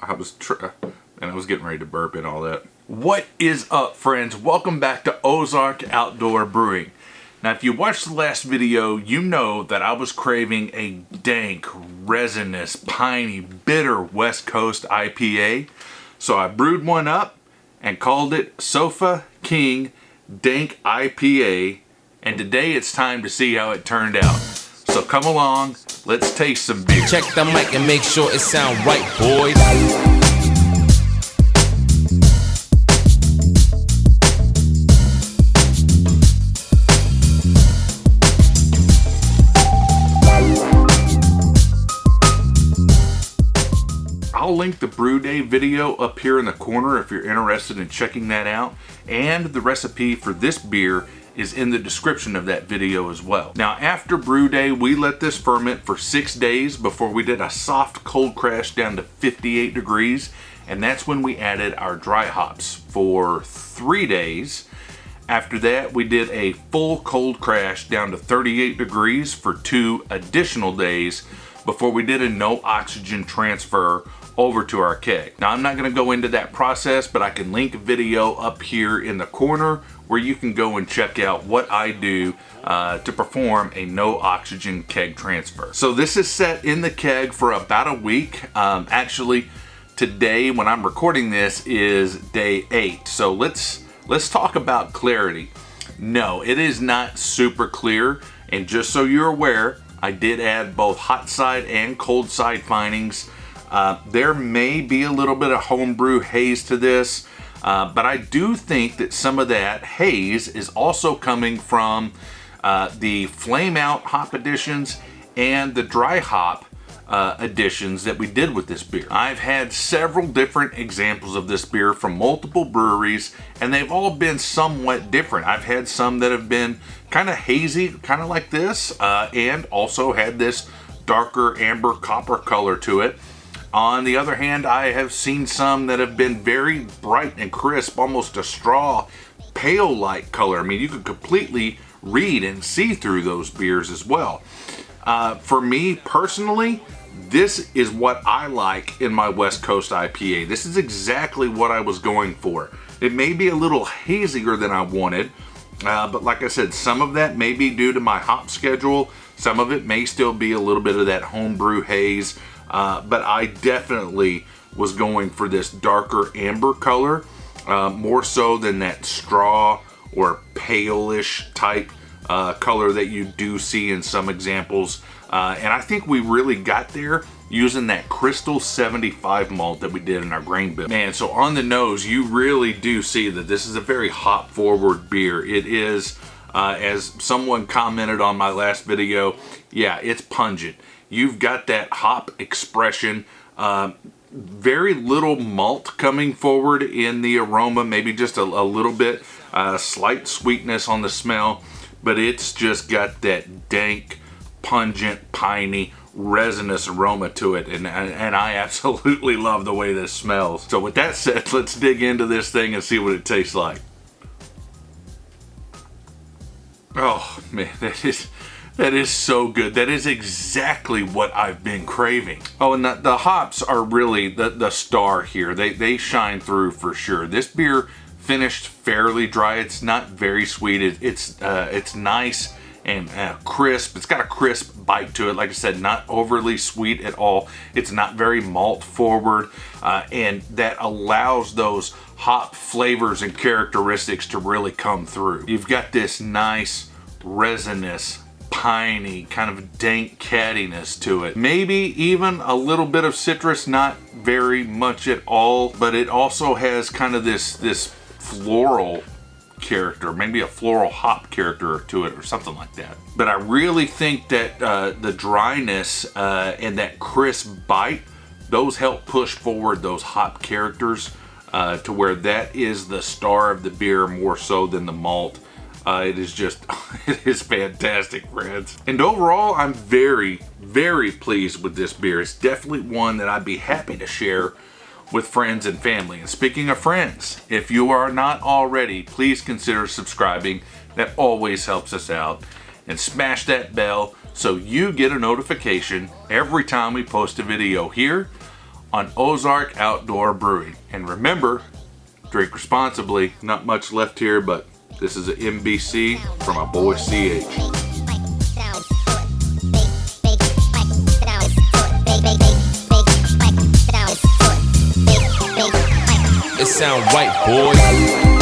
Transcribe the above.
I was getting ready to burp and all that. What is up, friends? Welcome back to Ozark Outdoor Brewing. Now, if you watched the last video, you know that I was craving a dank, resinous, piney, bitter West Coast IPA. So I brewed one up and called it Sofa King Dank IPA. And today it's time to see how it turned out. So come along, let's taste some beer. Check the mic and make sure it sound right, boys. I'll link the Brew Day video up here in the corner if you're interested in checking that out. And the recipe for this beer is in the description of that video as well. Now, after Brew Day, we let this ferment for 6 days before we did a soft cold crash down to 58 degrees. And that's when we added our dry hops for 3 days. After that, we did a full cold crash down to 38 degrees for 2 additional days before we did a no oxygen transfer over to our keg. Now, I'm not gonna go into that process, but I can link a video up here in the corner where you can go and check out what I do to perform a no oxygen keg transfer. So this is set in the keg for about a week. Actually, today when I'm recording this is day 8. So let's talk about clarity. No, it is not super clear. And just so you're aware, I did add both hot side and cold side findings. There may be a little bit of homebrew haze to this, but I do think that some of that haze is also coming from the flameout hop additions and the dry hop additions that we did with this beer. I've had several different examples of this beer from multiple breweries, and they've all been somewhat different. I've had some that have been kind of hazy, kind of like this, and also had this darker amber copper color to it. On the other hand, I have seen some that have been very bright and crisp, almost a straw pale-like color. I mean, you could completely read and see through those beers as well. For me personally, this is what I like in my West Coast IPA. This is exactly what I was going for. It may be a little hazier than I wanted, but like I said, some of that may be due to my hop schedule. Some of it may still be a little bit of that homebrew haze. But I definitely was going for this darker amber color, more so than that straw or palish type color that you do see in some examples. And I think we really got there using that Crystal 75 malt that we did in our grain bill. Man, so on the nose, you really do see that this is a very hop forward beer. It is, as someone commented on my last video, yeah, it's pungent. You've got that hop expression, very little malt coming forward in the aroma, maybe just a little bit, slight sweetness on the smell, but it's just got that dank, pungent, piney, resinous aroma to it, and I absolutely love the way this smells. So with that said, let's dig into this thing and see what it tastes like. Oh man, that is so good. That is exactly what I've been craving. Oh, and the hops are really the star here. They shine through for sure. This beer finished fairly dry. It's not very sweet. It's nice and crisp. It's got a crisp bite to it. Like I said, not overly sweet at all. It's not very malt forward, and that allows those hop flavors and characteristics to really come through. You've got this nice resinous, piney, kind of dank cattiness to it. Maybe even a little bit of citrus, not very much at all, but it also has kind of this floral character, maybe a floral hop character to it or something like that. But I really think that the dryness and that crisp bite, those help push forward those hop characters to where that is the star of the beer more so than the malt. It is just, it is fantastic, friends. And overall, I'm very, very pleased with this beer. It's definitely one that I'd be happy to share with friends and family. And speaking of friends, if you are not already, please consider subscribing. That always helps us out. And smash that bell so you get a notification every time we post a video here on Ozark Outdoor Brewing. And remember, drink responsibly. Not much left here, but this is an MBC from my boy CH. It sound right, boy.